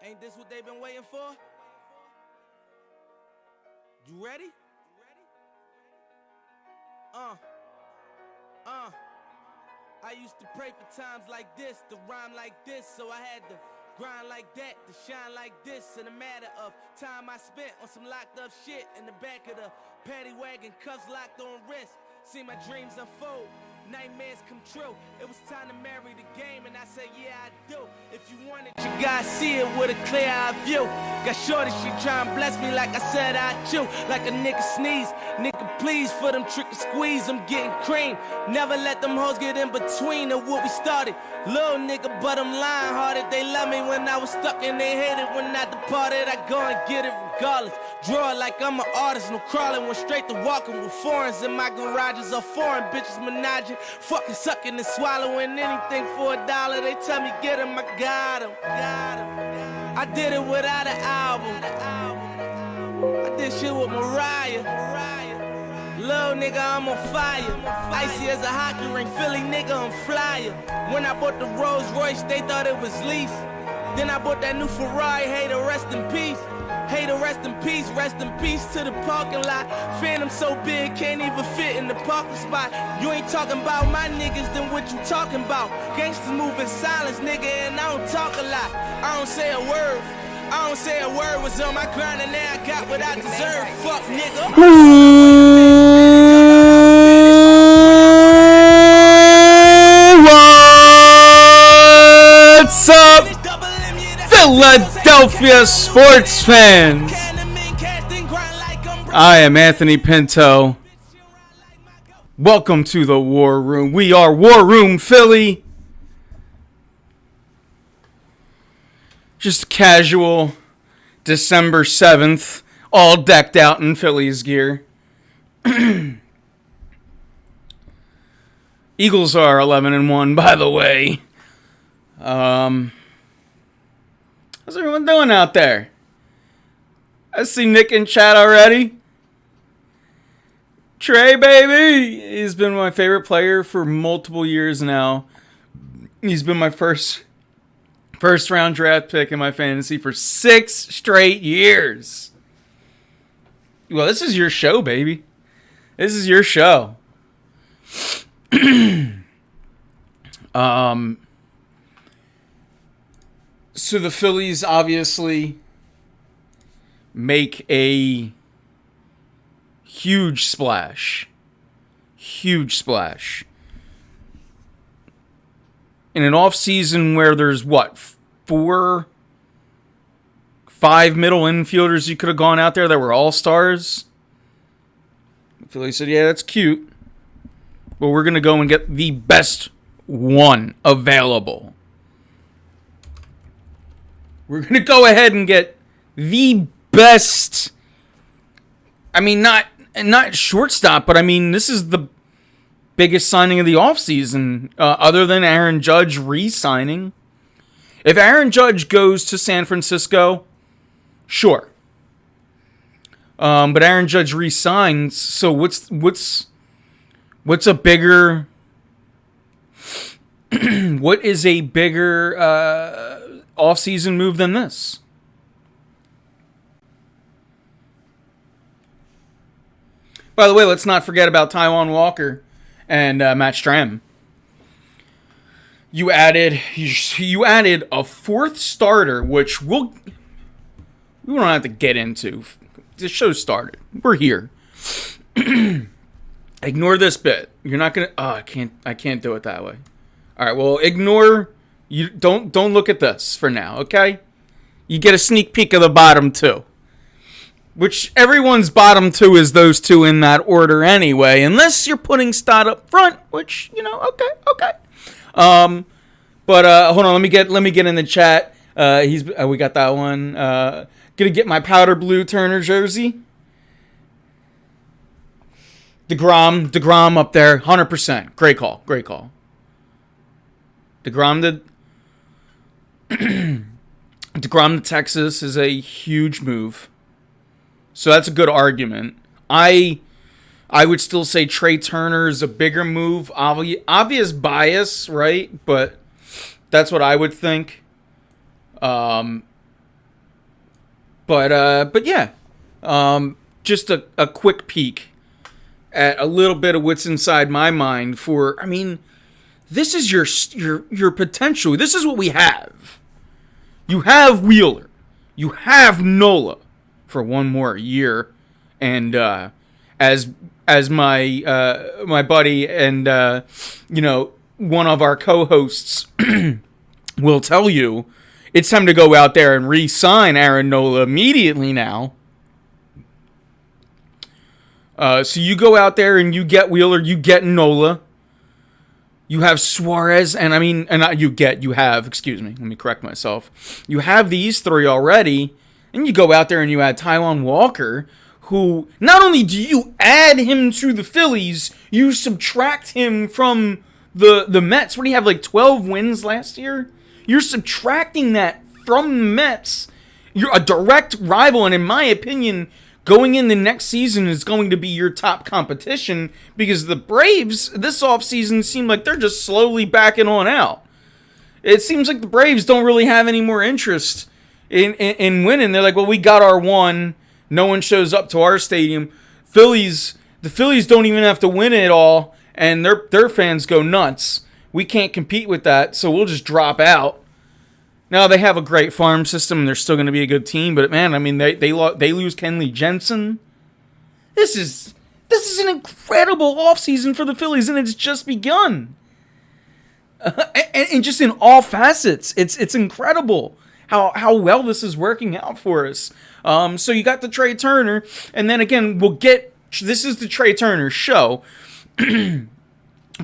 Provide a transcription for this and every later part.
Ain't this what they've been waiting for? You ready? I used to pray for times like this, to rhyme like this, so I had to grind like that, to shine like this. In a matter of time I spent on some locked up shit in the back of the paddy wagon, cuffs locked on wrist. See my dreams unfold, nightmares come true. It was time to marry the game, and I said, yeah, I do. If you want it, you gotta see it with a clear eye view. Got shorty, she try and bless me like I said I chew. Like a nigga sneeze, nigga please for them trick and squeeze. I'm getting cream, never let them hoes get in between of what we started. Little nigga, but I'm lying hearted. They love me when I was stuck and they hated when I departed. I go and get it regardless. Draw it like I'm an artist, no crawling. Went straight to walking with foreigns in my garages. Are foreign bitches menaging, fucking sucking and swallowing anything for $1. They tell me get him, I got him. I did it without an album. I did shit with Mariah. Little nigga, I'm on fire. Icy as a hockey ring, Philly nigga, I'm flyer. When I bought the Rolls Royce, they thought it was lease. Then I bought that new Ferrari, hey, to rest in peace. Hey, to rest in peace to the parking lot. Phantom so big, can't even fit in the parking spot. You ain't talking about my niggas, then what you talking about? Gangsters move in silence, nigga, and I don't talk a lot. I don't say a word. I don't say a word. Was on my grind and now I got what I deserve. Fuck, nigga. What's up, Philadelphia sports fans? I am Anthony Pinto. Welcome to the War Room. We are War Room Philly. Just casual December 7th, all decked out in Phillies gear. Eagles are 11-1, by the way. How's everyone doing out there? I see Nick in chat already. Trey, baby. He's been my favorite player for multiple years now. He's been my first round draft pick in my fantasy for 6 straight years. Well, this is your show, baby. This is your show. So the Phillies obviously make a huge splash. Huge splash. In an offseason where there's, 4, 5 middle infielders you could have gone out there that were all-stars? The Phillies said, yeah, that's cute. But we're going to go and get the best one available. We're going to go ahead and get the best. I mean, not shortstop, but I mean, this is the biggest signing of the offseason, other than Aaron Judge re-signing. If Aaron Judge goes to San Francisco, sure. But Aaron Judge re-signs, so what's a bigger what is a bigger off-season move than this? By the way, let's not forget about Taijuan Walker and Matt Strahm. You added a fourth starter, which we don't have to get into. The show started. We're here. Ignore this bit. You're not gonna. Oh, I can't do it that way. All right. Well, ignore. You don't look at this for now. Okay. You get a sneak peek of the bottom two, which everyone's bottom two is those two in that order anyway, unless you're putting Stott up front, which okay. But hold on. Let me get in the chat. We got that one. Gonna get my powder blue Turner jersey. DeGrom up there, 100%. Great call. DeGrom to Texas is a huge move. So that's a good argument. I would still say Trey Turner is a bigger move. Obvious bias, right? But that's what I would think. But yeah, just a quick peek at a little bit of what's inside my mind for, I mean, this is your potential. This is what we have. You have Wheeler. You have Nola for one more year. And as my buddy and one of our co-hosts will tell you, it's time to go out there and re-sign Aaron Nola immediately now. So you go out there and you get Wheeler, you get Nola. You have Suarez, and excuse me, let me correct myself. You have these three already, and you go out there and you add Taijuan Walker, who, not only do you add him to the Phillies, you subtract him from the Mets. What do you have, like 12 wins last year? You're subtracting that from the Mets. You're a direct rival, and in my opinion, going in the next season is going to be your top competition, because the Braves this offseason seem like they're just slowly backing on out. It seems like the Braves don't really have any more interest in winning. They're like, well, we got our one. No one shows up to our stadium. The Phillies don't even have to win it all, and their fans go nuts. We can't compete with that, so we'll just drop out. Now, they have a great farm system, and they're still going to be a good team. But, man, I mean, they lose Kenley Jensen. This is an incredible offseason for the Phillies, and it's just begun. And just in all facets, it's incredible how well this is working out for us. So you got the Trea Turner, and then, again, this is the Trea Turner show.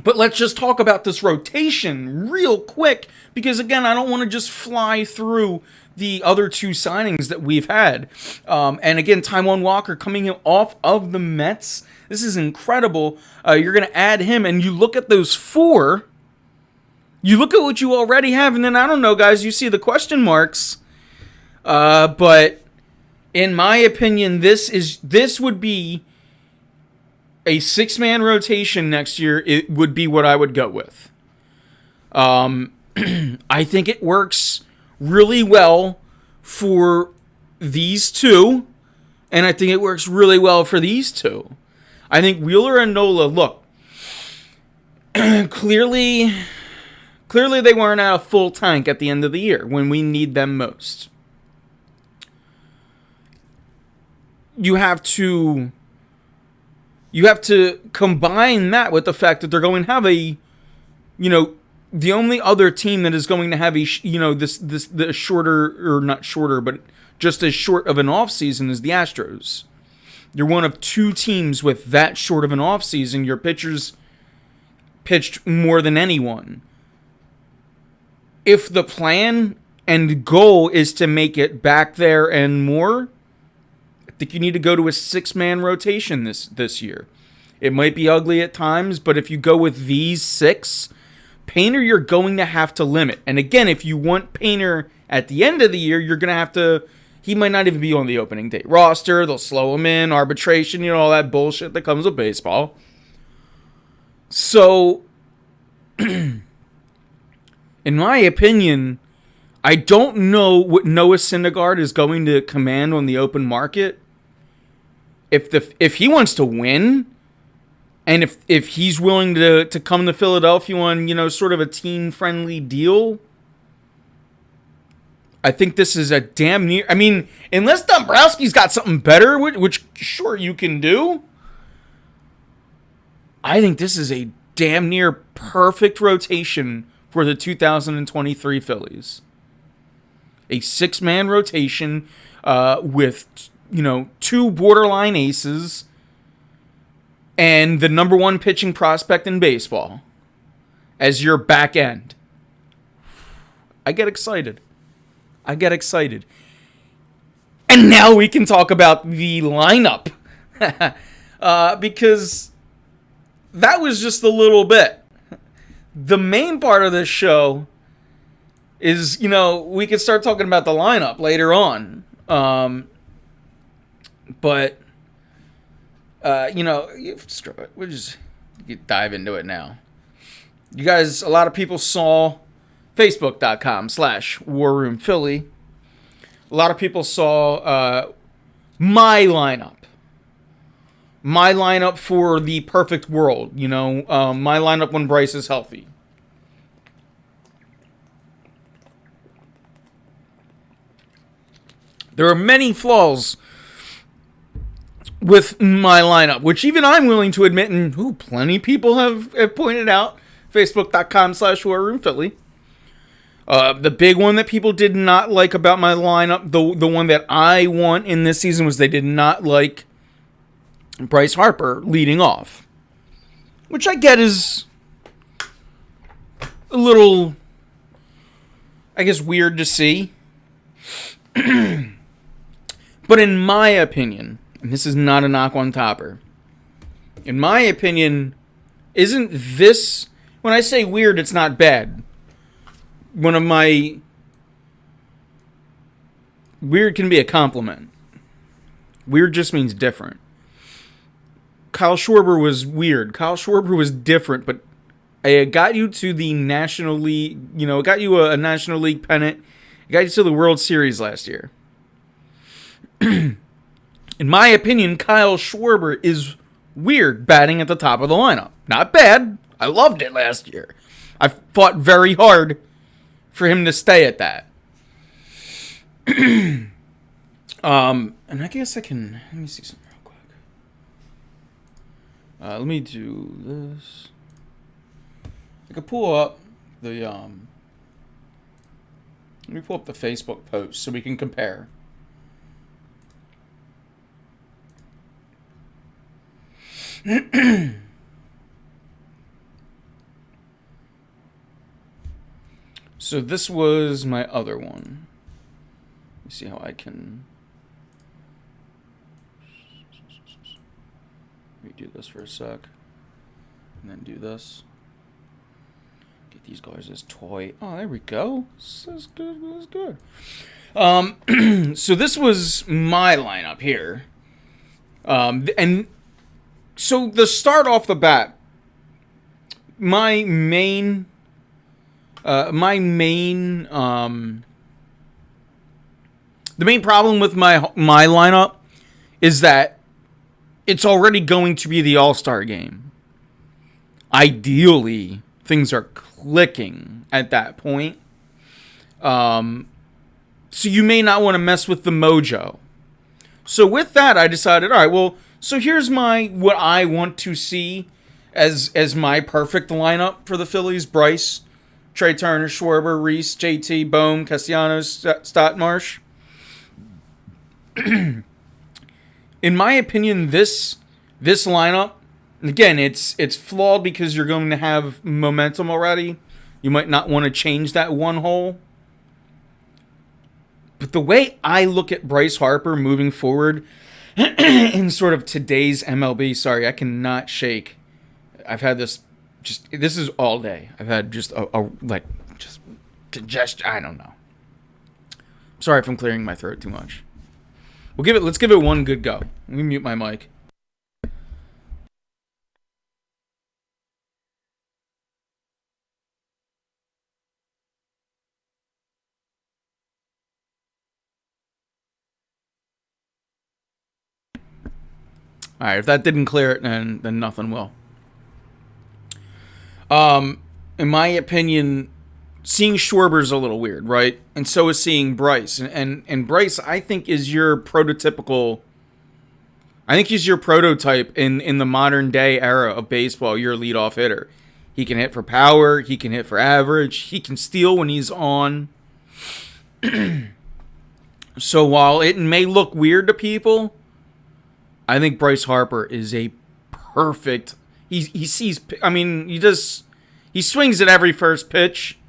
But let's just talk about this rotation real quick, because, again, I don't want to just fly through the other two signings that we've had. And, again, Taijuan Walker coming off of the Mets. This is incredible. You're going to add him, and you look at those four. You look at what you already have, and then, I don't know, guys, you see the question marks. But in my opinion, this would be a 6-man rotation next year. It would be what I would go with. I think it works really well for these two, and I think it works really well for these two. I think Wheeler and Nola, look, clearly they weren't at a full tank at the end of the year when we need them most. You have to combine that with the fact that they're going to have the only other team that is going to have the shorter, or not shorter, but just as short of an offseason is the Astros. You're one of two teams with that short of an offseason. Your pitchers pitched more than anyone. If the plan and goal is to make it back there and more, I think you need to go to a 6-man rotation this year. It might be ugly at times, but if you go with these 6, Painter you're going to have to limit. And again, if you want Painter at the end of the year, you're going to have to... He might not even be on the opening day roster. They'll slow him in, arbitration, all that bullshit that comes with baseball. So, in my opinion, I don't know what Noah Syndergaard is going to command on the open market. If he wants to win, and if he's willing to come to Philadelphia on, sort of a team-friendly deal, I think this is a damn near... I mean, unless Dombrowski's got something better, which sure you can do, I think this is a damn near perfect rotation for the 2023 Phillies. A 6-man rotation with, 2 borderline aces and the number 1 pitching prospect in baseball as your back end. I get excited. And now we can talk about the lineup. Because that was just a little bit. The main part of this show is, we could start talking about the lineup later on. But, we'll just dive into it now. You guys, a lot of people saw Facebook.com/WarRoomPhilly. A lot of people saw my lineup. My lineup for the perfect world, my lineup when Bryce is healthy. There are many flaws with my lineup, which even I'm willing to admit, and plenty of people have pointed out. Facebook.com/WarRoomPhilly. The big one that people did not like about my lineup, the one that I want in this season, was they did not like Bryce Harper leading off. Which I get is a little, I guess, weird to see. But in my opinion, and this is not a knock on Topper, in my opinion, isn't this, when I say weird, it's not bad. Weird can be a compliment. Weird just means different. Kyle Schwarber was weird. Kyle Schwarber was different, but it got you to the National League, it got you a National League pennant. It got you to the World Series last year. In my opinion, Kyle Schwarber is weird batting at the top of the lineup. Not bad. I loved it last year. I fought very hard for him to stay at that. And I guess let me see something real quick. Let me do this. I could pull up the, let me pull up the Facebook post so we can compare. So this was my other one. Let me see how I can redo this for a sec. And then do this. Get these guys as toy. Oh, there we go. This is good. This is good. So this was my lineup here. And so the start off the bat, the main problem with my lineup is that it's already going to be the All-Star game. Ideally, things are clicking at that point. So you may not want to mess with the mojo. So with that, I decided, all right, well, so here's what I want to see as my perfect lineup for the Phillies: Bryce, Trea Turner, Schwarber, Reese, JT, Bohm, Castellanos, Stottmarsh. In my opinion, this lineup, again, it's flawed because you're going to have momentum already. You might not want to change that one hole. But the way I look at Bryce Harper moving forward in sort of today's MLB, sorry, I cannot shake. I've had this is all day. I've had just just congestion. I don't know. Sorry if I'm clearing my throat too much. Let's give it one good go. Let me mute my mic. All right, if that didn't clear it, then nothing will. In my opinion, seeing Schwarber's a little weird, right? And so is seeing Bryce. And Bryce, I think, is your prototypical. I think he's your prototype in the modern day era of baseball. Your leadoff hitter. He can hit for power. He can hit for average. He can steal when he's on. So while it may look weird to people, I think Bryce Harper is a perfect. He sees. I mean, he swings at every first pitch,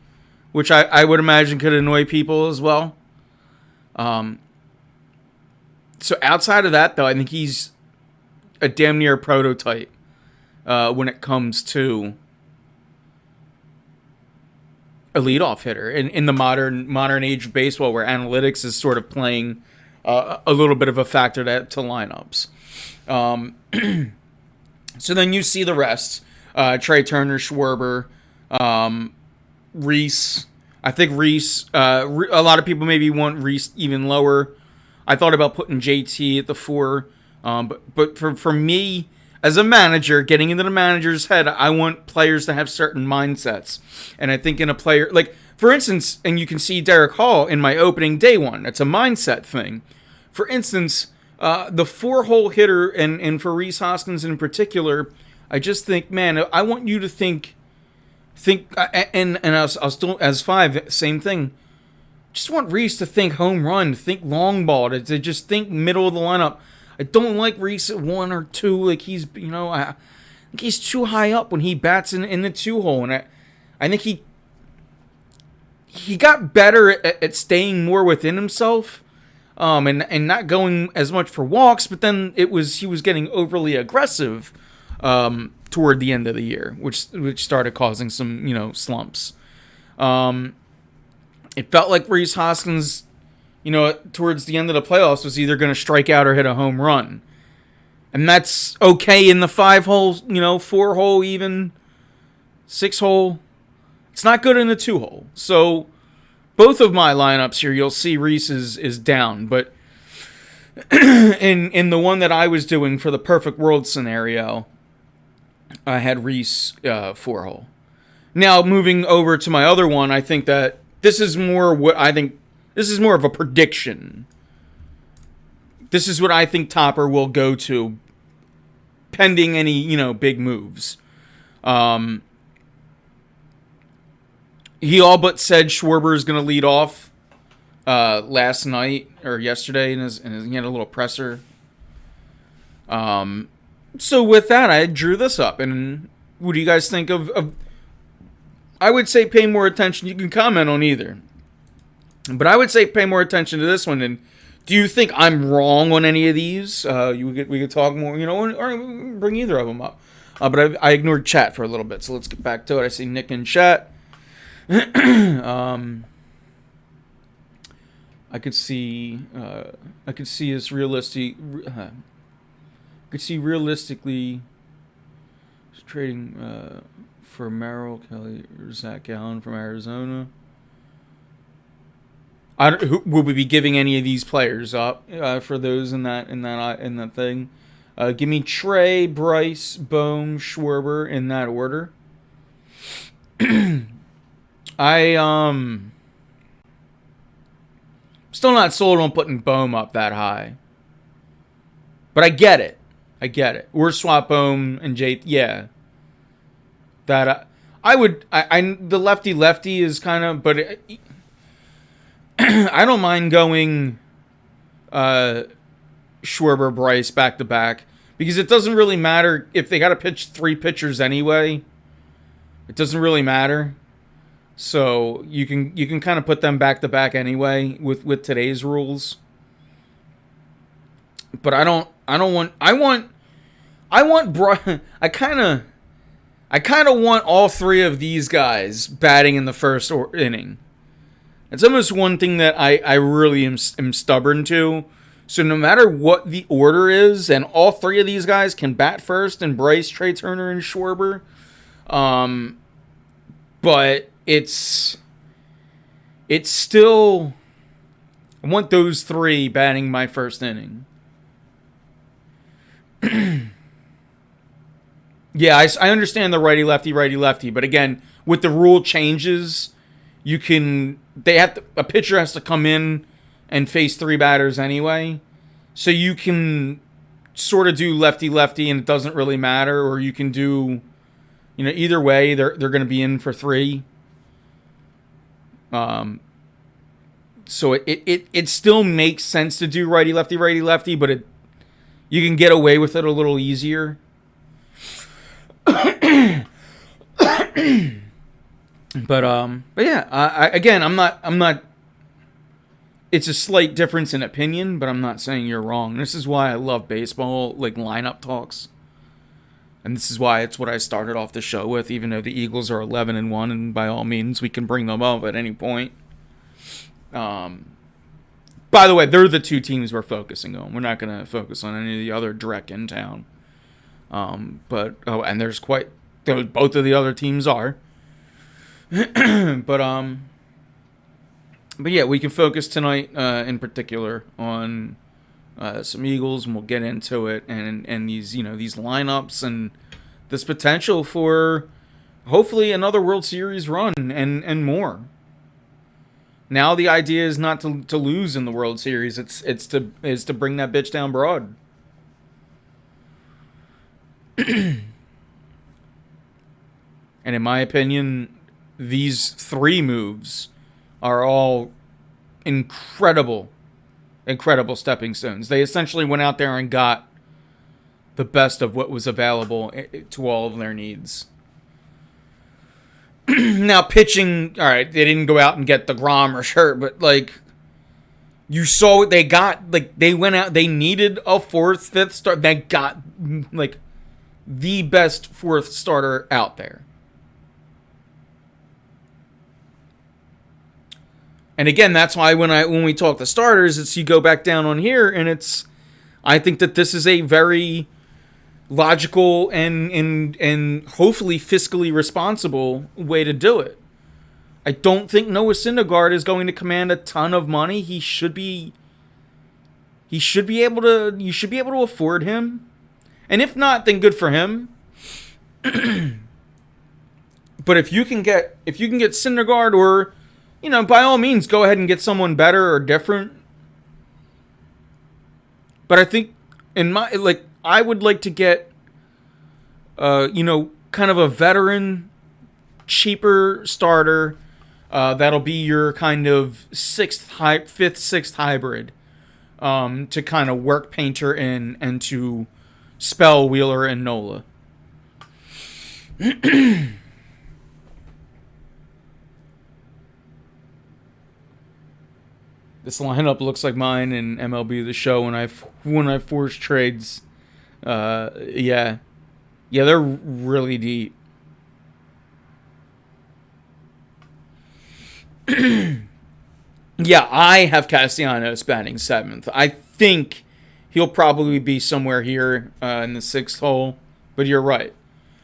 which I would imagine could annoy people as well. So outside of that, though, I think he's a damn near prototype when it comes to a leadoff hitter in the modern age of baseball, where analytics is sort of playing a little bit of a factor to lineups. So then you see the rest: Trea Turner, Schwarber, Reese, I think Reese. A lot of people maybe want Reese even lower. I thought about putting JT at the 4, but for me as a manager, getting into the manager's head, I want players to have certain mindsets, and I think in a player like, for instance, and you can see Derek Hall in my opening day one. It's a mindset thing. For instance, the 4-hole hitter, and for Rhys Hoskins in particular, I just think, man, I want you to think, and I'll still, as 5, same thing. Just want Rhys to think home run, think long ball, to just think middle of the lineup. I don't like Rhys at 1 or 2. Like, he's, I think he's too high up when he bats in the 2-hole, and I think he got better at staying more within himself, and not going as much for walks. But then he was getting overly aggressive toward the end of the year, which started causing some slumps. It felt like Rhys Hoskins, towards the end of the playoffs, was either going to strike out or hit a home run, and that's okay in the 5-hole, 4-hole, even 6-hole. It's not good in the 2-hole. So both of my lineups here, you'll see Rhys is down. But in the one that I was doing for the perfect world scenario, I had Rhys 4-hole. Now, moving over to my other one, I think that this is more of a prediction. This is what I think Topper will go to, pending any, big moves. He all but said Schwarber is going to lead off last night or yesterday, and he had a little presser. So with that, I drew this up. And what do you guys think of I would say pay more attention. You can comment on either. But I would say pay more attention to this one. And do you think I'm wrong on any of these? We could talk more, or bring either of them up. But I ignored chat for a little bit, so let's get back to it. I see Nick in chat. I could see us realistically. I could see realistically trading for Merrill Kelly or Zach Gallen from Arizona. Would we be giving any of these players up for those in that thing? Give me Trey, Bryce, Bohm, Schwarber in that order. Still not sold on putting Bohm up that high. But I get it. Or swap Bohm and Jay. Yeah. That the lefty is kind of, but I don't mind going Schwarber, Bryce back to back, because it doesn't really matter if they got to pitch 3 pitchers anyway. It doesn't really matter. So you can kind of put them back to back anyway with today's rules. But I kind of want all 3 of these guys batting in the first inning. It's almost one thing that I really am stubborn to. So no matter what the order is, and all 3 of these guys can bat first, and Bryce, Trey Turner, and Schwarber. But it's still, I want those 3 batting my first inning. Yeah, I understand the righty-lefty, but again, with the rule changes, a pitcher has to come in and face 3 batters anyway. So you can sort of do lefty-lefty and it doesn't really matter, or you can do, either way, they're going to be in for 3. So it still makes sense to do righty-lefty, but you can get away with it a little easier. But yeah, I'm not. It's a slight difference in opinion, but I'm not saying you're wrong. This is why I love baseball, like lineup talks, and this is why it's what I started off the show with. Even though the Eagles are 11-1, and by all means we can bring them up at any point. By the way, they're the 2 teams we're focusing on. We're not going to focus on any of the other dreck in town. And both of the other teams are. But But yeah, we can focus tonight in particular on some Eagles, and we'll get into it, and these these lineups and this potential for hopefully another World Series run and more. Now the idea is not to lose in the World Series. It's to bring that bitch down broad. And in my opinion, these three moves are all incredible stepping stones. They essentially went out there and got the best of what was available to all of their needs. Now, pitching, all right, they didn't go out and get DeGrom or Shirt, but, like, you saw what they got. Like, they went out, they needed a fourth, fifth starter. They got, like, the best fourth starter out there. And again, that's why when we talk the starters, it's you go back down on here, and it's, I think that this is a very logical and hopefully fiscally responsible way to do it. I don't think Noah Syndergaard is going to command a ton of money. You should be able to afford him. And if not, then good for him. But if you can get Syndergaard, or by all means go ahead and get someone better or different. But I think I would like to get, kind of a veteran, cheaper starter. That'll be your kind of fifth, sixth hybrid, to kind of work Painter in and to spell Wheeler and Nola. This lineup looks like mine in MLB The Show when I force trades. Yeah, they're really deep. Yeah, I have Castellanos batting 7th. I think he'll probably be somewhere here in the 6th hole, but you're right.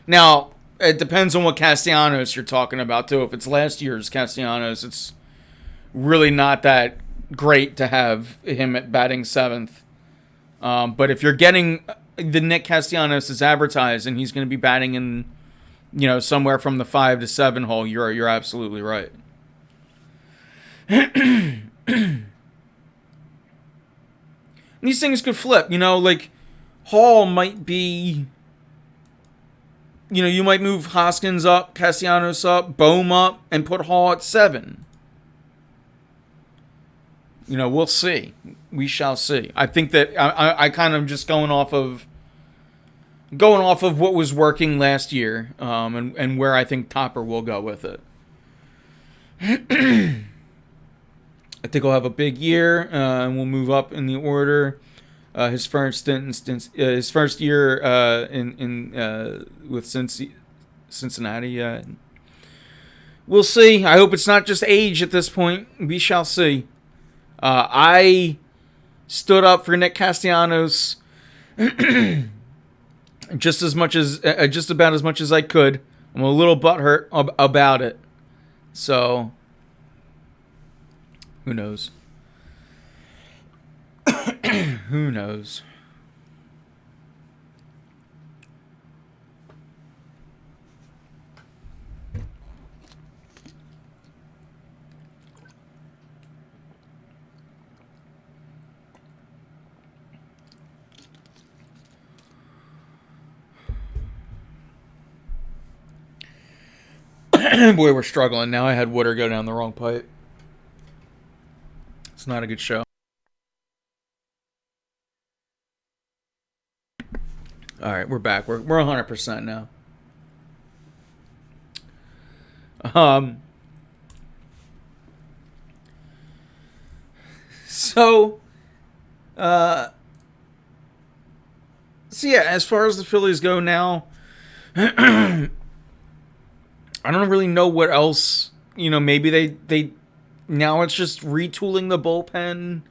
Now, it depends on what Castellanos you're talking about, too. If it's last year's Castellanos, it's really not that great to have him at batting 7th. But if you're getting the Nick Castellanos is advertised and he's going to be batting in, somewhere from the 5 to 7 hole, you're absolutely right. These things could flip, like Hall might be, you might move Hoskins up, Castellanos up, Bohm up, and put Hall at 7. We'll see. We shall see. I think that I kind of just going off of what was working last year, and where I think Topper will go with it. I think he'll have a big year, and we'll move up in the order. His first year with Cincinnati. We'll see. I hope it's not just age at this point. We shall see. I stood up for Nick Castellanos just about as much as I could. I'm a little butthurt about it. So, who knows? Who knows? Boy, we're struggling. Now I had water go down the wrong pipe. It's not a good show. All right, we're back. We're 100% now. So yeah, as far as the Phillies go now, I don't really know what else. Maybe they now it's just retooling the bullpen,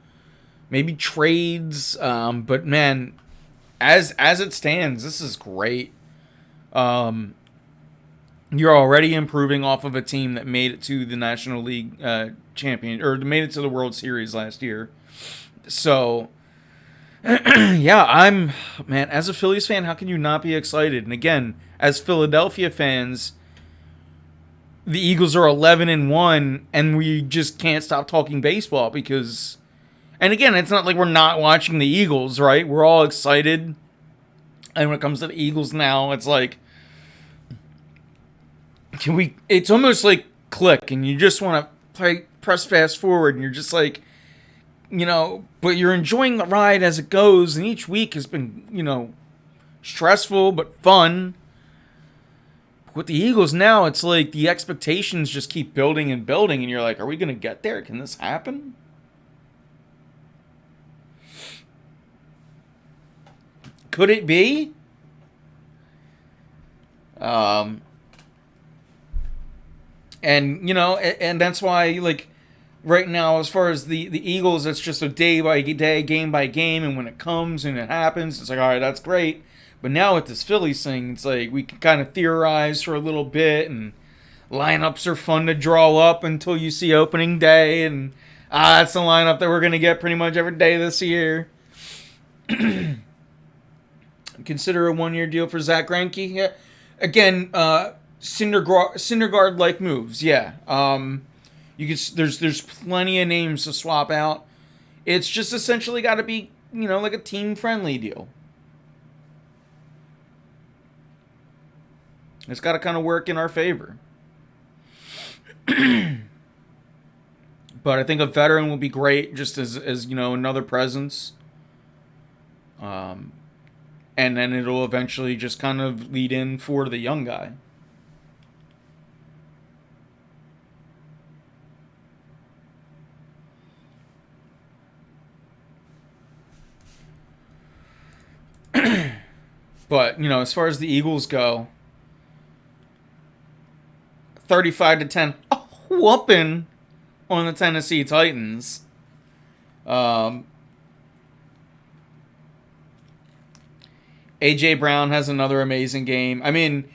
maybe trades. But man, as it stands, this is great. you're already improving off of a team that made it to the National League champion, or made it to the World Series last year. So, yeah, man, as a Phillies fan, how can you not be excited? And again, as Philadelphia fans, the Eagles are 11-1, and we just can't stop talking baseball because, and again, it's not like we're not watching the Eagles, right? We're all excited. And when it comes to the Eagles now, it's like, it's almost like click, and you just want to press fast forward, and you're just like, but you're enjoying the ride as it goes, and each week has been, stressful but fun. With the Eagles now, it's like the expectations just keep building and building, and you're like, are we going to get there? Can this happen? Could it be? And, and that's why, like, right now, as far as the Eagles, it's just a day by day, game by game, and when it comes and it happens, it's like, all right, that's great. But now with this Phillies thing, it's like we can kind of theorize for a little bit, and lineups are fun to draw up until you see opening day, and that's the lineup that we're going to get pretty much every day this year. Consider a 1-year deal for Zach Greinke. Yeah. Again, Syndergaard-like moves. Yeah. There's plenty of names to swap out. It's just essentially got to be, like a team-friendly deal. It's got to kind of work in our favor. But I think a veteran will be great, just as another presence. And then it'll eventually just kind of lead in for the young guy. But, as far as the Eagles go, 35-10, a whooping on the Tennessee Titans. A.J. Brown has another amazing game. I mean,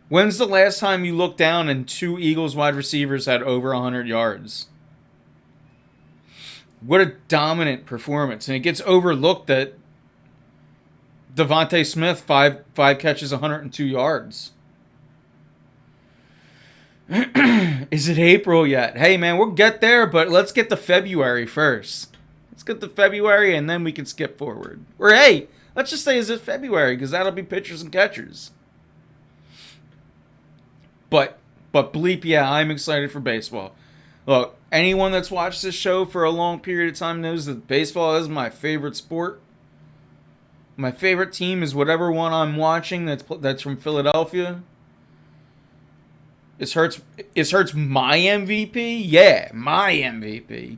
when's the last time you looked down and 2 Eagles wide receivers had over 100 yards? What a dominant performance. And it gets overlooked that Devontae Smith, five catches, 102 yards. Is it April yet? Hey, man, we'll get there, but let's get to February first. Let's get to February, and then we can skip forward. Or, hey, let's just say, is it February? Because that'll be pitchers and catchers. But bleep, yeah, I'm excited for baseball. Look, anyone that's watched this show for a long period of time knows that baseball is my favorite sport. My favorite team is whatever one I'm watching that's from Philadelphia. Is Hurts my MVP? Yeah, my MVP.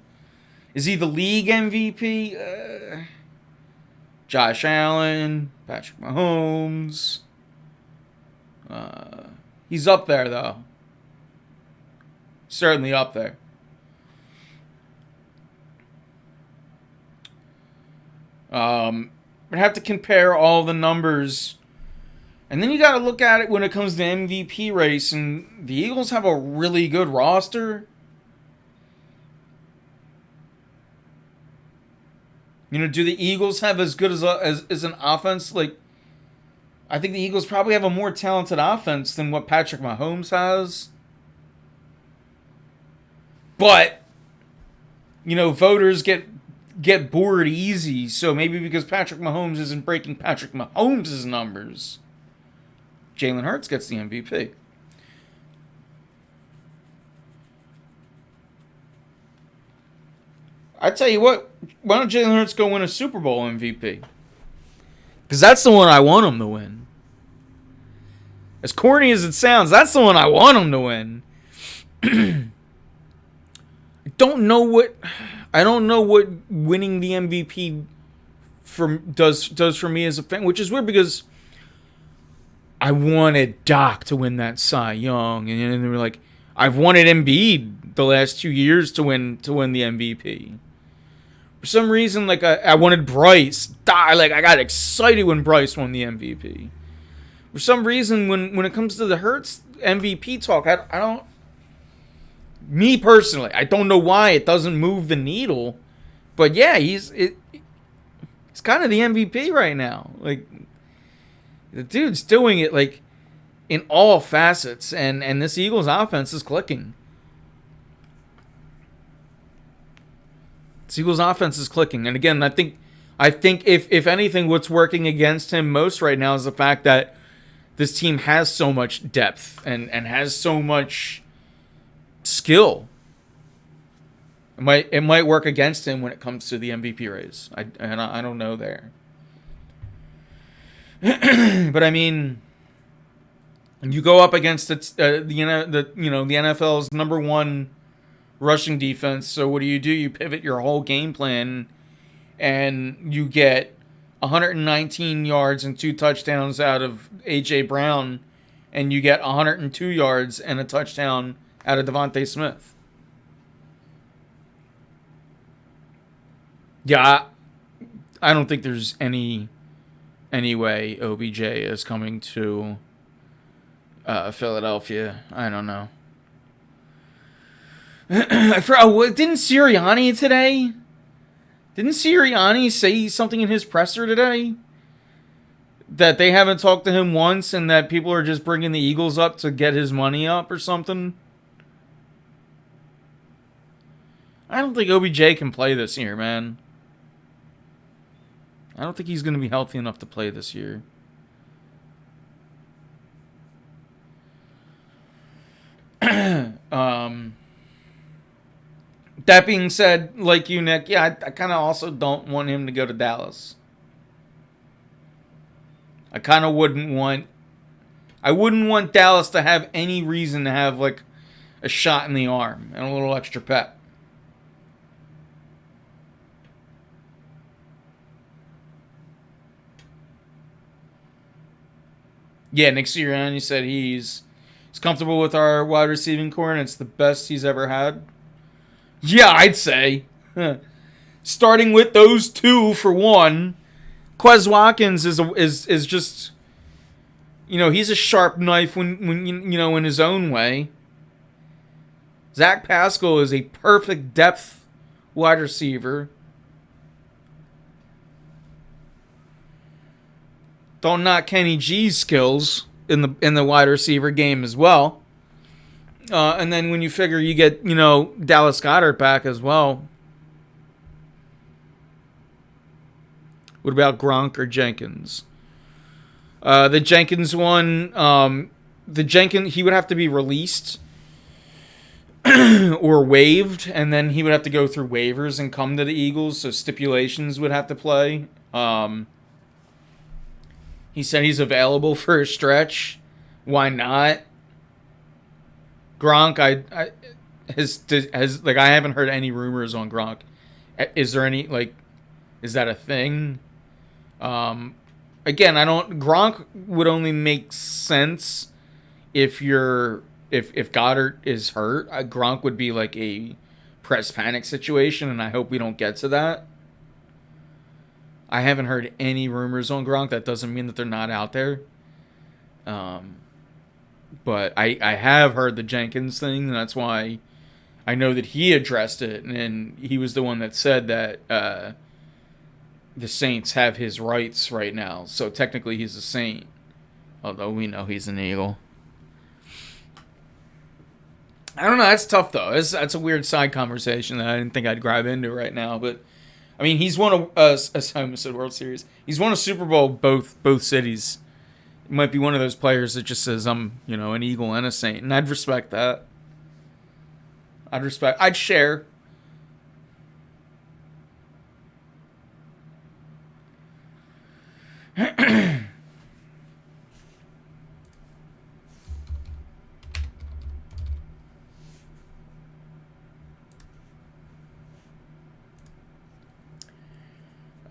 Is he the league MVP? Josh Allen, Patrick Mahomes. He's up there, though. Certainly up there. We'd have to compare all the numbers. And then you got to look at it when it comes to MVP race. And the Eagles have a really good roster. Do the Eagles have as good as an offense? Like, I think the Eagles probably have a more talented offense than what Patrick Mahomes has. But, voters get bored easy. So maybe because Patrick Mahomes isn't breaking Patrick Mahomes' numbers, Jalen Hurts gets the MVP. I tell you what, why don't Jalen Hurts go win a Super Bowl MVP? Because that's the one I want him to win. As corny as it sounds, that's the one I want him to win. I don't know what winning the MVP does for me as a fan, which is weird because I wanted Doc to win that Cy Young, and then they were like, I've wanted Embiid the last 2 years to win the MVP. For some reason, like I wanted Bryce. I got excited when Bryce won the MVP. For some reason, when it comes to the Hurts MVP talk, I don't. Me personally, I don't know why it doesn't move the needle, but yeah, he's kind of the MVP right now. Like, the dude's doing it like in all facets, and this Eagles offense is clicking. This Eagles offense is clicking, and again, I think if anything, what's working against him most right now is the fact that this team has so much depth and has so much skill. It might work against him when it comes to the MVP race. I don't know there. But I mean, you go up against the NFL's number one rushing defense. So what do? You pivot your whole game plan, and you get 119 yards and 2 touchdowns out of A.J. Brown, and you get 102 yards and a touchdown out of Devontae Smith. Yeah, I don't think there's any way OBJ is coming to Philadelphia. I don't know. Didn't Sirianni today? Didn't Sirianni say something in his presser today? That they haven't talked to him once and that people are just bringing the Eagles up to get his money up or something? I don't think OBJ can play this year, man. I don't think he's going to be healthy enough to play this year. That being said, like you, Nick, yeah, I kind of also don't want him to go to Dallas. I wouldn't want Dallas to have any reason to have like a shot in the arm and a little extra pep. Yeah, Nick Sirianni said he's comfortable with our wide receiving core and it's the best he's ever had. Yeah, I'd say. Starting with those two for one, Quez Watkins is just, he's a sharp knife when in his own way. Zach Pascal is a perfect depth wide receiver. Don't knock Kenny G's skills in the wide receiver game as well. And then when you figure you get, Dallas Goedert back as well. What about Gronk or Jenkins? The Jenkins one, he would have to be released or waived, and then he would have to go through waivers and come to the Eagles, so stipulations would have to play. He said he's available for a stretch. Why not? Gronk, I haven't heard any rumors on Gronk. Is there any, is that a thing? Again, Gronk would only make sense if Goddard is hurt. Gronk would be like a press panic situation, and I hope we don't get to that. I haven't heard any rumors on Gronk. That doesn't mean that they're not out there. But I have heard the Jenkins thing, and that's why I know that he addressed it, and he was the one that said that the Saints have his rights right now. So technically he's a Saint, although we know he's an Eagle. I don't know. That's tough, though. That's a weird side conversation that I didn't think I'd grab into right now. But, I mean, he's won I almost said World Series. He's won a Super Bowl both cities. He might be one of those players that just says, I'm, an Eagle and a Saint. And I'd respect that. I'd share.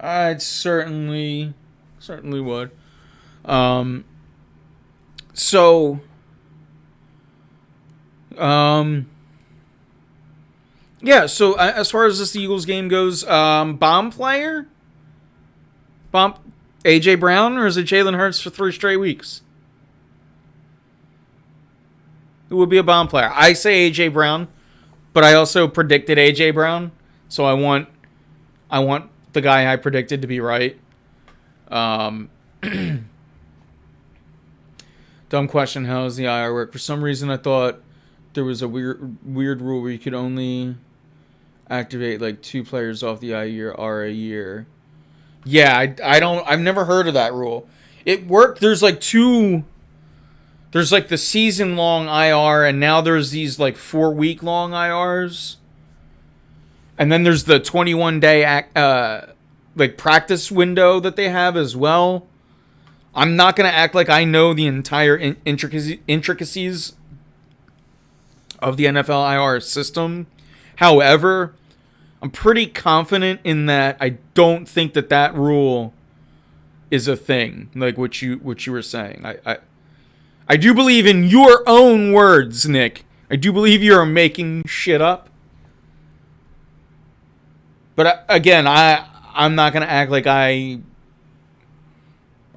I'd certainly would. Yeah, so as far as this Eagles game goes, bomb player? AJ Brown, or is it Jalen Hurts for 3 straight weeks? Who would be a bomb player? I say A.J. Brown, but I also predicted A.J. Brown, so I want the guy I predicted to be right. Dumb question, how does the IR work? For some reason, I thought there was a weird rule where you could only activate like 2 players off the IR a year. Yeah, I've never heard of that rule. It worked. There's like the season long IR, and now there's these like 4-week long IRs. And then there's the 21-day like practice window that they have as well. I'm not going to act like I know the entire intricacies of the NFL IR system. However, I'm pretty confident in that I don't think that rule is a thing, like what you were saying. I do believe in your own words, Nick. I do believe you are making shit up. But again, I'm not going to act like I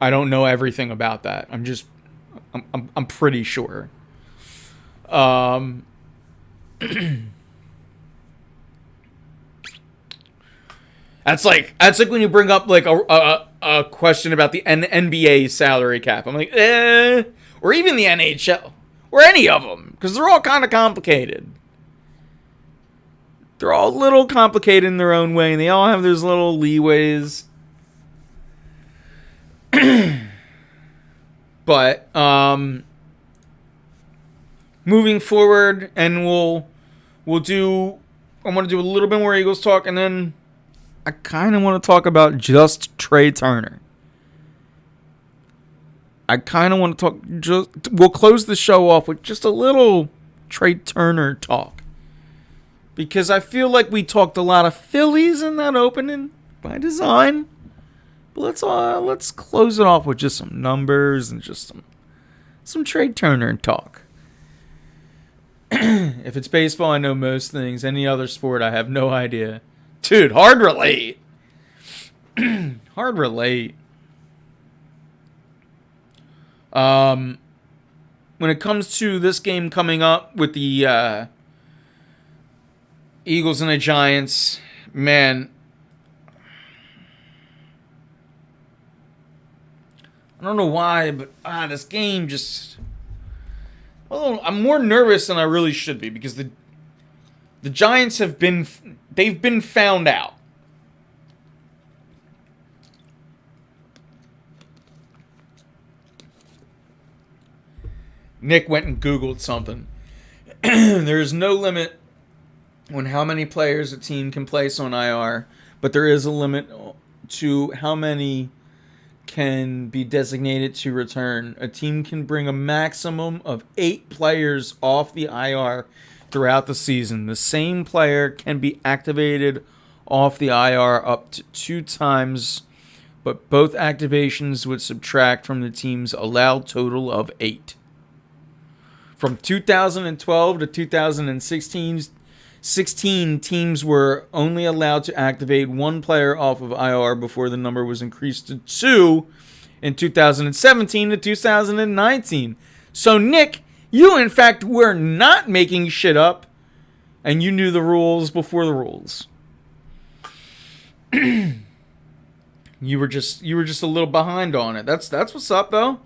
don't know everything about that. I'm pretty sure. That's like when you bring up like a question about the NBA salary cap. I'm like, or even the NHL, or any of them, because they're all kind of complicated. They're all a little complicated in their own way, and they all have those little leeways. But moving forward, and we'll do. I want to do a little bit more Eagles talk, and then I kind of want to talk about just Trea Turner. I kind of want to talk. We'll close the show off with just a little Trea Turner talk, because I feel like we talked a lot of Phillies in that opening by design. But let's close it off with just some numbers and just some Trea Turner talk. If it's baseball, I know most things. Any other sport, I have no idea. Dude, hard relate. Hard relate. When it comes to this game coming up with the Eagles and the Giants, man, I don't know why, but this game just... Well, I'm more nervous than I really should be, because the Giants have been found out. Nick went and Googled something. There is no limit on how many players a team can place on IR, but there is a limit to how many can be designated to return. A team can bring a maximum of 8 players off the IR throughout the season. The same player can be activated off the IR up to 2 times, but both activations would subtract from the team's allowed total of 8. From 2012 to 2016, 16 teams were only allowed to activate 1 player off of IR before the number was increased to 2 in 2017 to 2019. So, Nick, you in fact were not making shit up, and you knew the rules before the rules. You were just a little behind on it. That's what's up, though.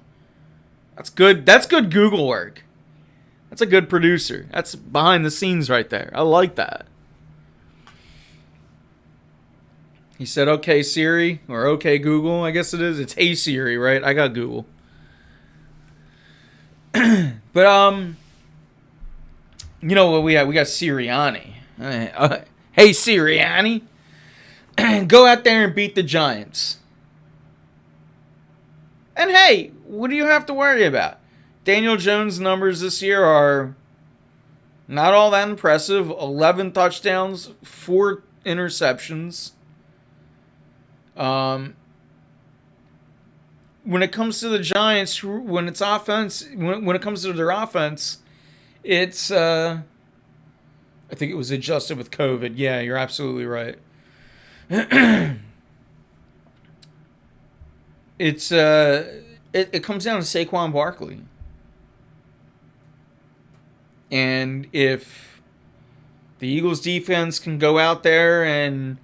That's good. That's good Google work. That's a good producer. That's behind the scenes right there. I like that. He said, okay, Siri, or okay, Google, I guess it is. It's Hey Siri, right? I got Google. But, you know what we got? We got Sirianni. Hey, Sirianni, go out there and beat the Giants. And hey, what do you have to worry about? Daniel Jones' numbers this year are not all that impressive. 11 touchdowns, 4 interceptions. When it comes to the Giants, when it's offense, when it comes to their offense, it's I think it was adjusted with COVID. Yeah, you're absolutely right. It comes down to Saquon Barkley. And if the Eagles defense can go out there and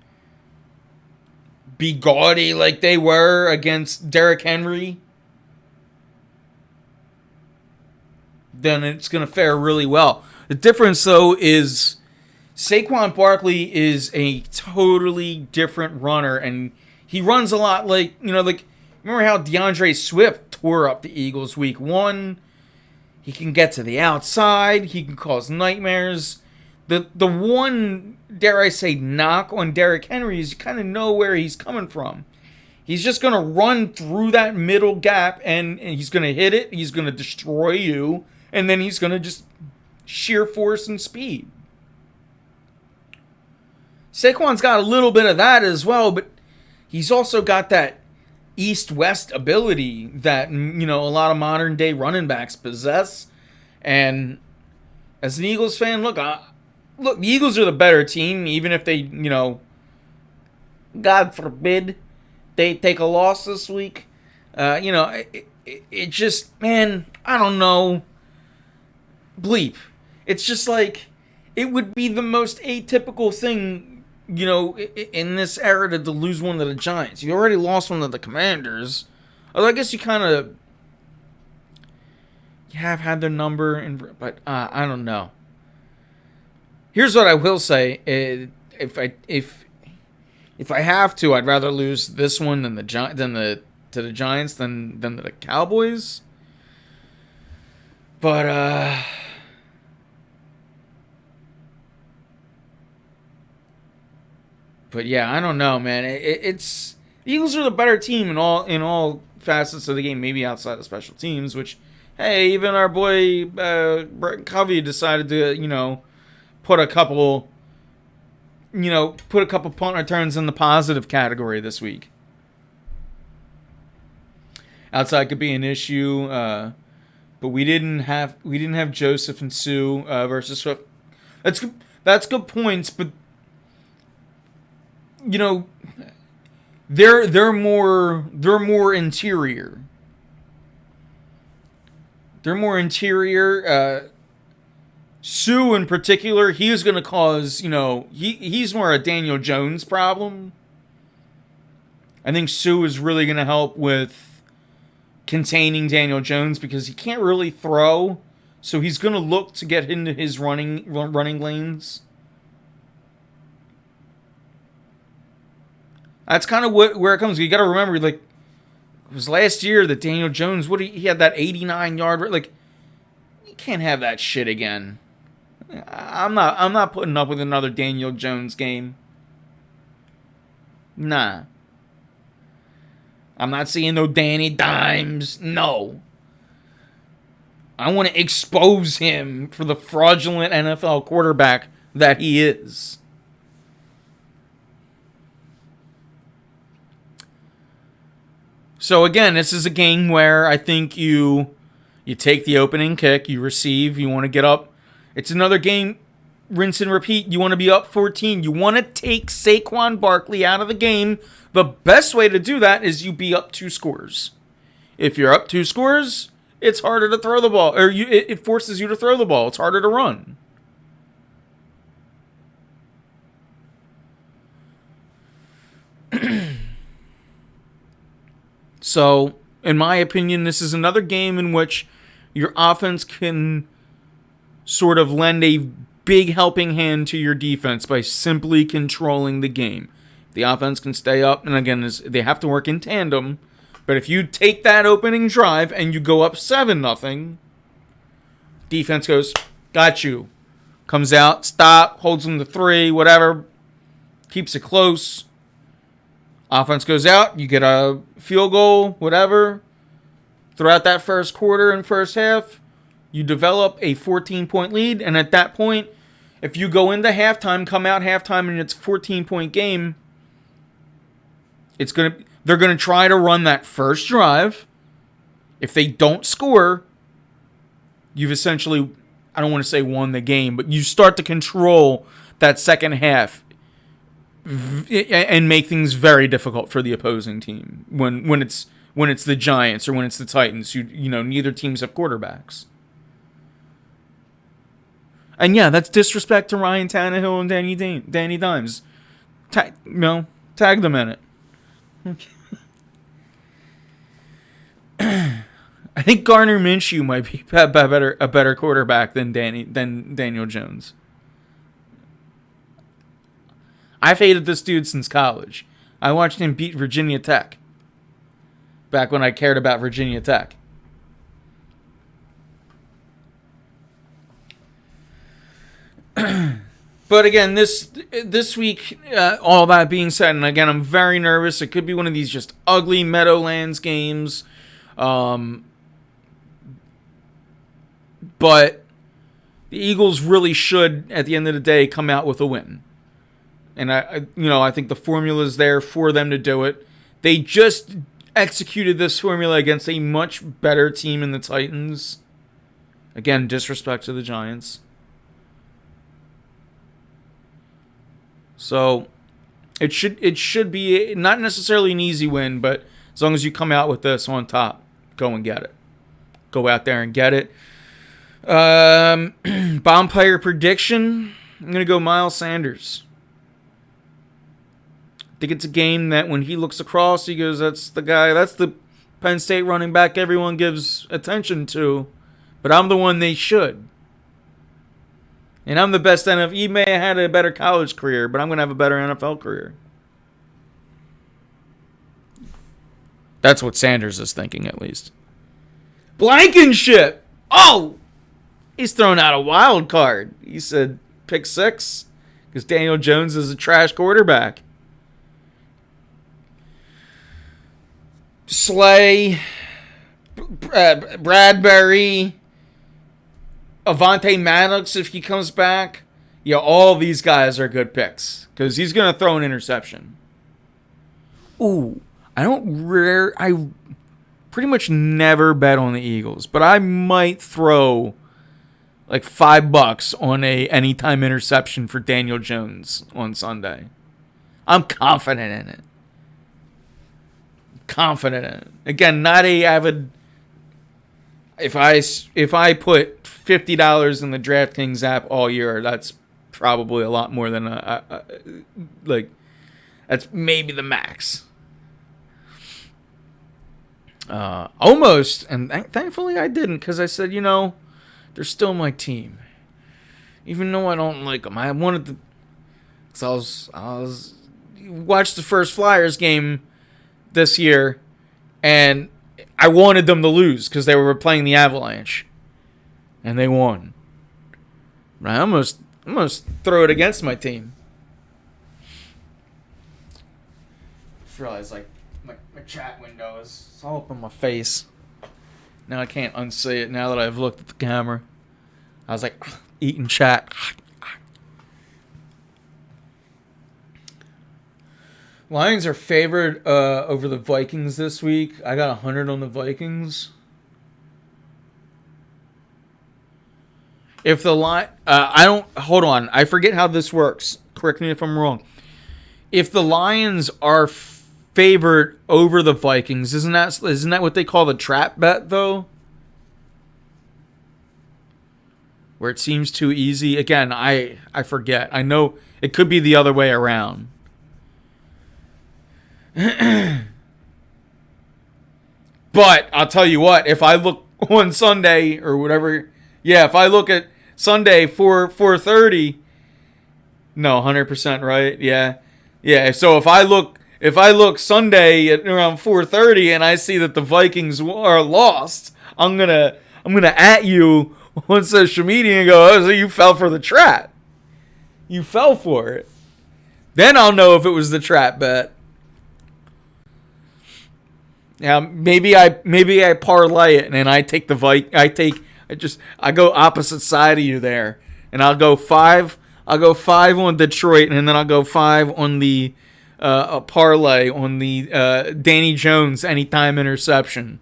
be gaudy like they were against Derrick Henry, then it's going to fare really well. The difference, though, is Saquon Barkley is a totally different runner, and he runs a lot like, remember how DeAndre Swift tore up the Eagles week 1? He can get to the outside. He can cause nightmares. The one, dare I say, knock on Derrick Henry is you kind of know where he's coming from. He's just going to run through that middle gap, and he's going to hit it. He's going to destroy you, and then he's going to just sheer force and speed. Saquon's got a little bit of that as well, but he's also got that east-west ability that, a lot of modern-day running backs possess. And as an Eagles fan, look, the Eagles are the better team, even if they, God forbid, they take a loss this week. It just, man, I don't know. Bleep. It's just like, it would be the most atypical thing, in this era to lose one to the Giants. You already lost one to the Commanders. Although I guess you have had their number, but I don't know. Here's what I will say: if I have to, I'd rather lose this one to the Giants than to the Cowboys. But yeah, I don't know, man. It's the Eagles are the better team in all facets of the game, maybe outside of special teams. Which, hey, even our boy Brett Covey decided to put a couple punt returns in the positive category this week. Outside could be an issue, but we didn't have Joseph and Sue versus Swift. That's good points, but they're more interior. They're more interior. Sue in particular, he was going to cause, he's more a Daniel Jones problem. I think Sue is really going to help with containing Daniel Jones because he can't really throw, so he's going to look to get into his running lanes. That's kind of where it comes. You got to remember, it was last year that Daniel Jones, he had that 89-yard, you can't have that shit again. I'm not putting up with another Daniel Jones game. Nah. I'm not seeing no Danny Dimes. No. I want to expose him for the fraudulent NFL quarterback that he is. So again, this is a game where I think you take the opening kick, you receive, you want to get up. It's another game, rinse and repeat. You want to be up 14. You want to take Saquon Barkley out of the game. The best way to do that is you be up 2 scores. If you're up 2 scores, it's harder to throw the ball, or it forces you to throw the ball. It's harder to run. So, in my opinion, this is another game in which your offense can sort of lend a big helping hand to your defense by simply controlling the game. The offense can stay up, and again, they have to work in tandem. But if you take that opening drive and you go up 7-0, defense goes, got you. Comes out, stop, holds them to 3, whatever. Keeps it close. Offense goes out, you get a field goal, whatever. Throughout that first quarter and first half, you develop a 14-point lead, and at that point, if you go into halftime, come out halftime, and it's a 14-point game, they're gonna try to run that first drive. If they don't score, you've essentially, I don't want to say won the game, but you start to control that second half and make things very difficult for the opposing team when it's the Giants or when it's the Titans. Neither teams have quarterbacks. And yeah, that's disrespect to Ryan Tannehill and Danny Dimes. Tag them in it. Okay. I think Gardner Minshew might be a better quarterback than Daniel Jones. I've hated this dude since college. I watched him beat Virginia Tech. Back when I cared about Virginia Tech. But again, this week, all that being said, and again, I'm very nervous. It could be one of these just ugly Meadowlands games. But the Eagles really should, at the end of the day, come out with a win. And I think the formula is there for them to do it. They just executed this formula against a much better team in the Titans. Again, disrespect to the Giants. So it should be not necessarily an easy win, but as long as you come out with this on top, go and get it. Go out there and get it. Bomb player prediction. I'm going to go Miles Sanders. I think it's a game that when he looks across, he goes, that's the guy, that's the Penn State running back everyone gives attention to, but I'm the one they should. And I'm the best NFL. He may have had a better college career, but I'm going to have a better NFL career. That's what Sanders is thinking, at least. Blankenship! Oh! He's thrown out a wild card. He said pick 6 because Daniel Jones is a trash quarterback. Slay, Bradbury, Avonte Maddox if he comes back. Yeah, all these guys are good picks because he's going to throw an interception. Ooh, I pretty much never bet on the Eagles, but I might throw like $5 on a anytime interception for Daniel Jones on Sunday. I'm confident in it. Again, not a avid. If I put $50 in the DraftKings app all year, that's probably a lot more than that's maybe the max. Almost, and thankfully I didn't because I said, they're still my team, even though I don't like them. I wanted to. Cause I was watched the first Flyers game this year, and I wanted them to lose because they were playing the Avalanche, and they won. I almost throw it against my team. Just realized my chat window is all up in my face. Now I can't unsee it now that I've looked at the camera. I was like eating chat. Lions are favored over the Vikings this week. I got 100 on the Vikings. If the line, hold on. I forget how this works. Correct me if I'm wrong. If the Lions are favored over the Vikings, isn't that what they call the trap bet though? Where it seems too easy. Again, I forget. I know it could be the other way around. But I'll tell you what, if I look on Sunday or whatever, if I look at Sunday 4:30, no, 100% right, yeah. So if I look Sunday at around 4:30 and I see that the Vikings are lost, I'm gonna at you on social media and go, oh, so you fell for the trap. You fell for it. Then I'll know if it was the trap bet. Now maybe I parlay it and then I take I go opposite side of you there, and I'll go 5 on Detroit, and then I'll go 5 on the a parlay on the Danny Jones anytime interception.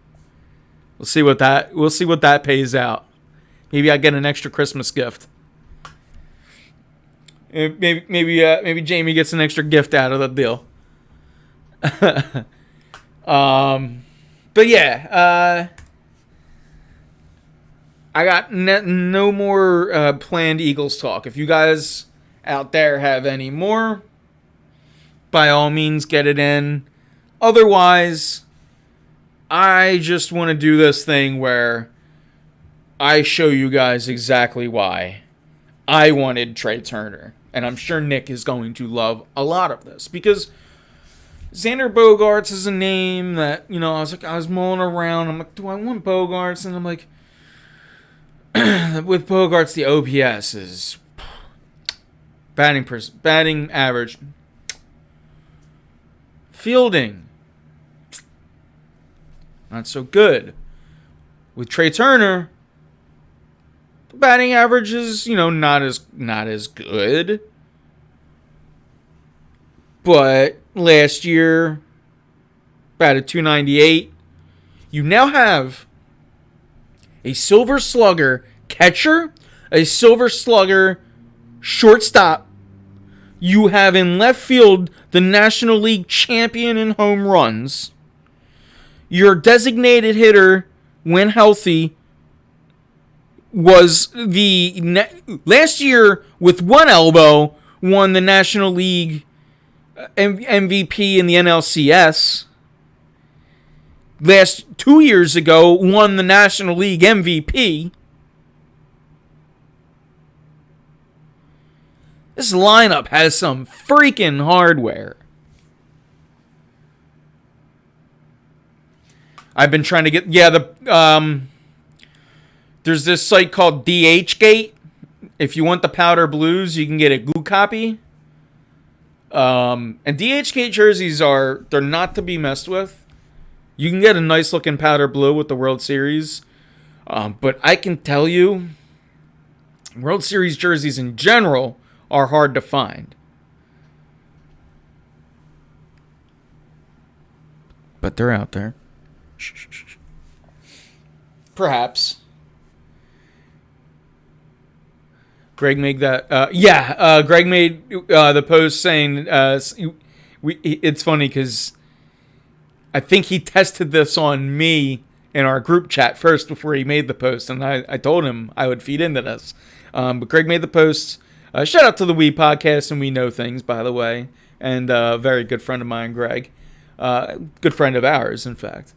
We'll see what that pays out. Maybe I get an extra Christmas gift. Maybe Jamie gets an extra gift out of the deal. But yeah, I got no more planned Eagles talk. If you guys out there have any more, by all means, get it in. Otherwise, I just want to do this thing where I show you guys exactly why I wanted Trea Turner. And I'm sure Nick is going to love a lot of this. Because Xander Bogaerts is a name that, I was mulling around. I'm like, do I want Bogaerts? And I'm like, with Bogaerts, the OPS is batting average. Fielding, not so good. With Trea Turner, the batting average is, not as good. But last year, batted .298. You now have a Silver Slugger catcher, a Silver Slugger shortstop. You have in left field the National League champion in home runs. Your designated hitter, when healthy, was last year with one elbow won the National League MVP in the NLCS. Last 2 years ago won the National League MVP. This lineup has some freaking hardware. I've been trying to get... there's this site called DHgate. If you want the powder blues, you can get a goo copy. And DHgate jerseys they're not to be messed with. You can get a nice looking powder blue with the World Series. But I can tell you, World Series jerseys in general are hard to find. But they're out there. Perhaps. Greg made that. Greg made the post saying it's funny because I think he tested this on me in our group chat first before he made the post, and I told him I would feed into this. But Greg made the post. Shout out to the We Podcast and We Know Things, by the way, and a very good friend of mine, Greg. Good friend of ours, in fact.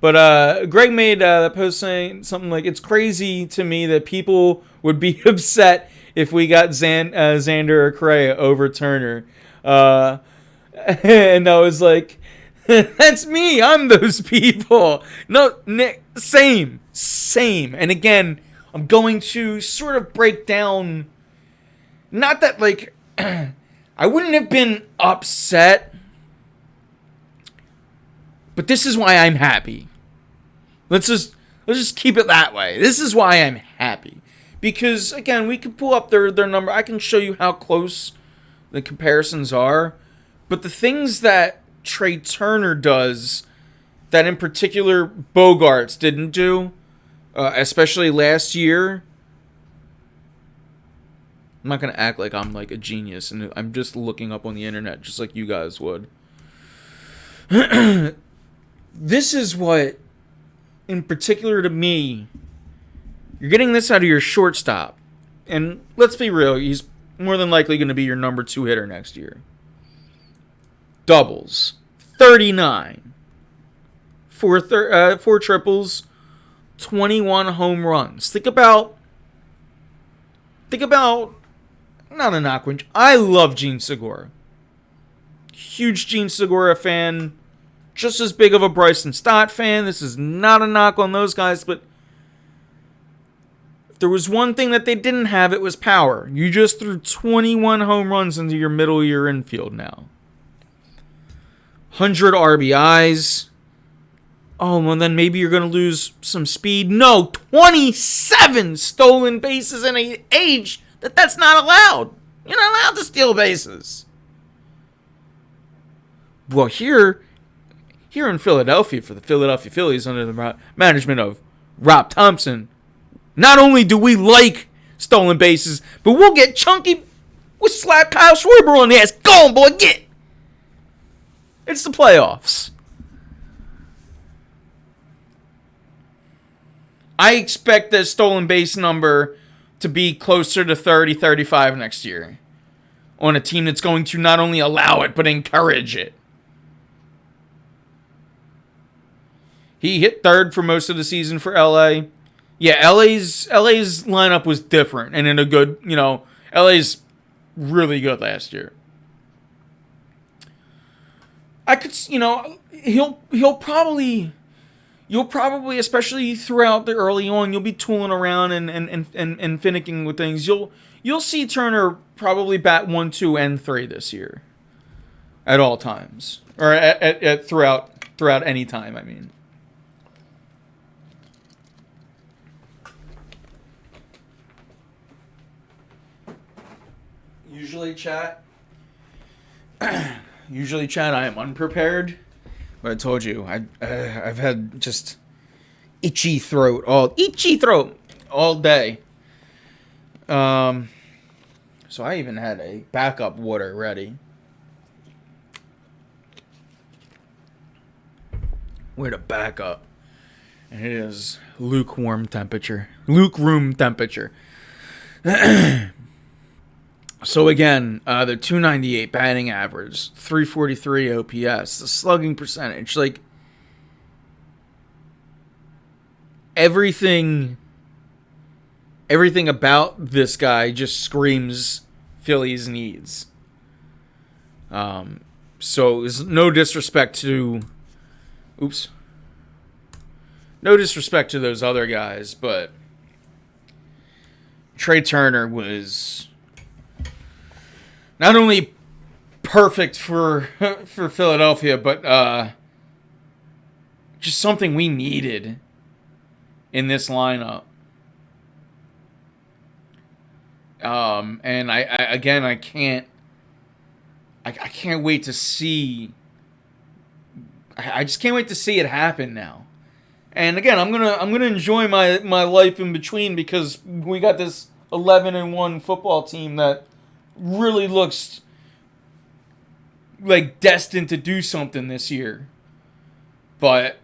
But Greg made the post saying something like, it's crazy to me that people would be upset if we got Xander or Correa over Turner. And I was like, that's me. I'm those people. No, Nick, same. And again, I'm going to sort of break down, not that like, I wouldn't have been upset, but this is why I'm happy. Let's just keep it that way. This is why I'm happy. Because, again, we can pull up their number. I can show you how close the comparisons are. But the things that Trea Turner does, that in particular Bogaerts didn't do, especially last year. I'm not going to act like I'm like a genius, and I'm just looking up on the internet just like you guys would. This is what, in particular to me, you're getting this out of your shortstop. And let's be real, he's more than likely going to be your number 2 hitter next year. Doubles, 39. 4 triples, 21 home runs. Think about, not a knock, I love Gene Segura. Huge Gene Segura fan. Just as big of a Bryson Stott fan. This is not a knock on those guys, but if there was one thing that they didn't have, it was power. You just threw 21 home runs into your middle of your infield now. 100 RBIs. Oh, well, then maybe you're going to lose some speed. No, 27 stolen bases in an age that's not allowed. You're not allowed to steal bases. Well, here in Philadelphia, for the Philadelphia Phillies, under the management of Rob Thompson, not only do we like stolen bases, but we'll get chunky. We'll slap Kyle Schwarber on the ass. Go on, boy, get. It's the playoffs. I expect the stolen base number to be closer to 30, 35 next year on a team that's going to not only allow it, but encourage it. He hit third for most of the season for LA. Yeah, LA's lineup was different and in a good, LA's really good last year. I could, you'll probably, especially throughout the early on, you'll be tooling around and finicking with things. You'll see Turner probably bat 1, 2, and 3 this year, at all times, or at throughout any time. I mean, usually, chat, I am unprepared. But I told you, I've had just itchy throat all day. So I even had a backup water ready. Where to back up? And it is lukewarm temperature. So again, the 298 batting average, 343 OPS, the slugging percentage, like everything about this guy just screams Phillies needs. So there's no disrespect to those other guys, but Trea Turner was not only perfect for Philadelphia, but just something we needed in this lineup. And I can't wait to see. I just can't wait to see it happen now. And again, I'm gonna enjoy my life in between, because we got this 11-1 football team that really looks like destined to do something this year. But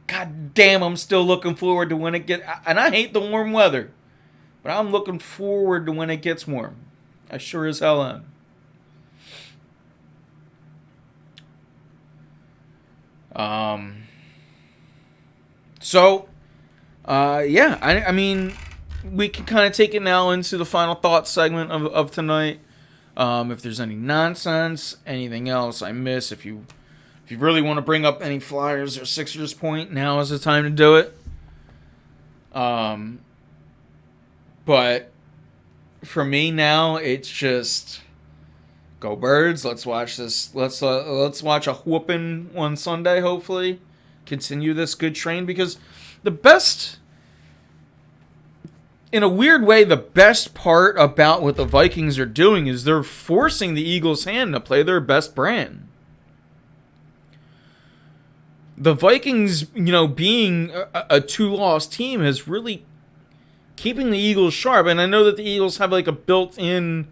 god damn, I'm still looking forward to when it gets. And I hate the warm weather, but I'm looking forward to when it gets warm. I sure as hell am. I mean, we can kind of take it now into the final thoughts segment of tonight. If there's any nonsense, anything else I miss, if you really want to bring up any Flyers or Sixers point, now is the time to do it. But for me now, it's just go Birds. Let's watch this. Let's watch a whooping on Sunday. Hopefully, continue this good train, because the best. In a weird way, the best part about what the Vikings are doing is they're forcing the Eagles' hand to play their best brand. The Vikings, being a 2-loss team, is really keeping the Eagles sharp. And I know that the Eagles have like a built-in,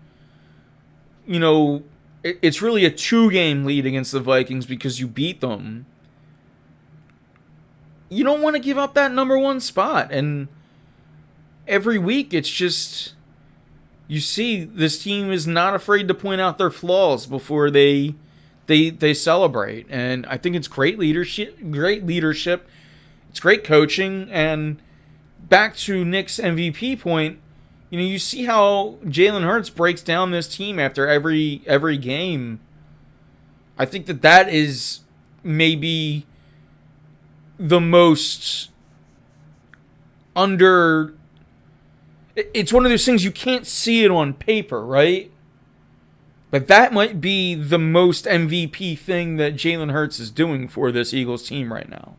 it's really a 2-game lead against the Vikings because you beat them. You don't want to give up that number 1 spot. And every week, it's just, you see this team is not afraid to point out their flaws before they celebrate. And I think it's great leadership. It's great coaching. And back to Nick's MVP point, you see how Jalen Hurts breaks down this team after every game. I think that is maybe the most under. It's one of those things you can't see it on paper, right? But that might be the most MVP thing that Jalen Hurts is doing for this Eagles team right now.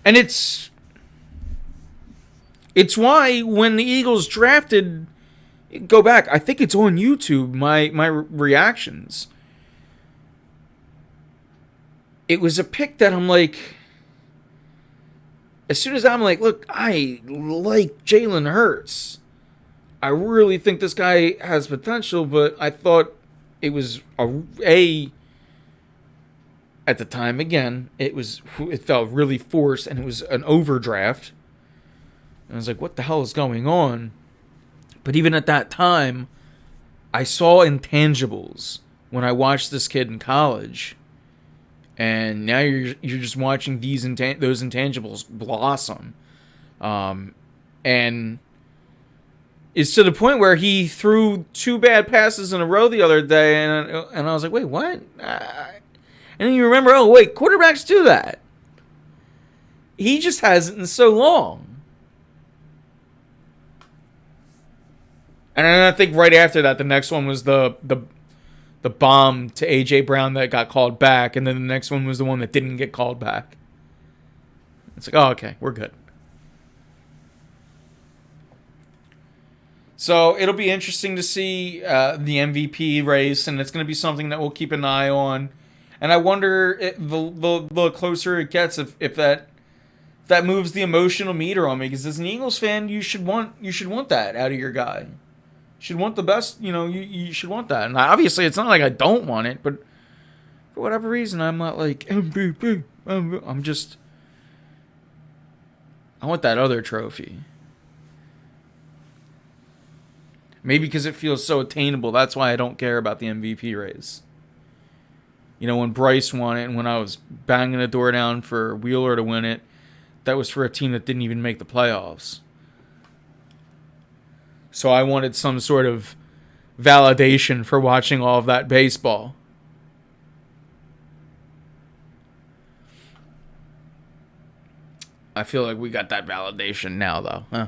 And it's why when the Eagles drafted, go back, I think it's on YouTube, my reactions. It was a pick that I'm like, as soon as I'm like, look, I like Jalen Hurts. I really think this guy has potential, but I thought it was at the time, again, it felt really forced, and it was an overdraft. And I was like, what the hell is going on? But even at that time, I saw intangibles when I watched this kid in college. And now you're just watching those intangibles blossom. And it's to the point where he threw 2 bad passes in a row the other day, and I was like, wait, what? And then you remember, oh, wait, quarterbacks do that. He just hasn't in so long. And then I think right after that, the next one was the bomb to A.J. Brown that got called back, and then the next one was the one that didn't get called back. It's like, oh, okay, we're good. So it'll be interesting to see the MVP race, and it's going to be something that we'll keep an eye on. And I wonder the closer it gets if that moves the emotional meter on me, because as an Eagles fan, you should want that out of your guy. You should want the best, you should want that. And obviously, it's not like I don't want it, but for whatever reason, I'm not like MVP. I want that other trophy. Maybe because it feels so attainable. That's why I don't care about the MVP race. When Bryce won it and when I was banging the door down for Wheeler to win it, that was for a team that didn't even make the playoffs. So I wanted some sort of validation for watching all of that baseball. I feel like we got that validation now, though. Huh?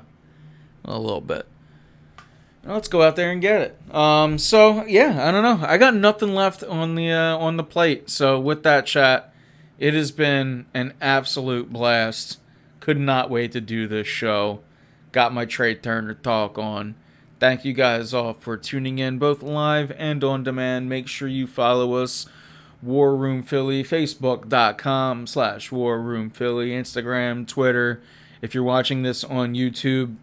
A little bit. Let's go out there and get it. So yeah, I don't know. I got nothing left on the plate. So with that, chat, it has been an absolute blast. Could not wait to do this show. Got my Trea Talk on. Thank you guys all for tuning in, both live and on demand. Make sure you follow us, War Room Philly, Facebook.com/War Room Philly, Instagram, Twitter. If you're watching this on YouTube,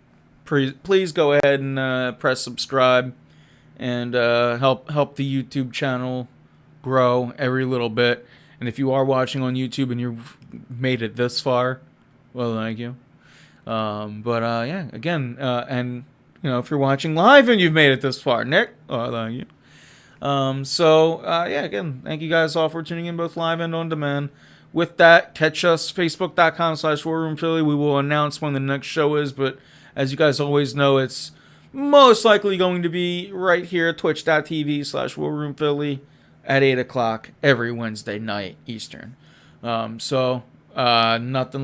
please go ahead and press subscribe and help the YouTube channel grow every little bit. And if you are watching on YouTube and you've made it this far, well, thank you. Yeah, again, and if you're watching live and you've made it this far, Nick, oh, thank you. Yeah, again, thank you guys all for tuning in, both live and on demand. With that, catch us, Facebook.com/War Room Philly. We will announce when the next show is, but as you guys always know, it's most likely going to be right here, Twitch.tv/War Room Philly at 8 o'clock every Wednesday night Eastern. Nothing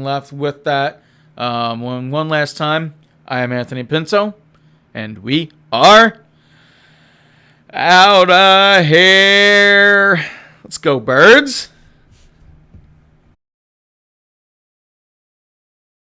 left with that. One last time, I am Anthony Pinto, and we are out of here. Let's go, birds.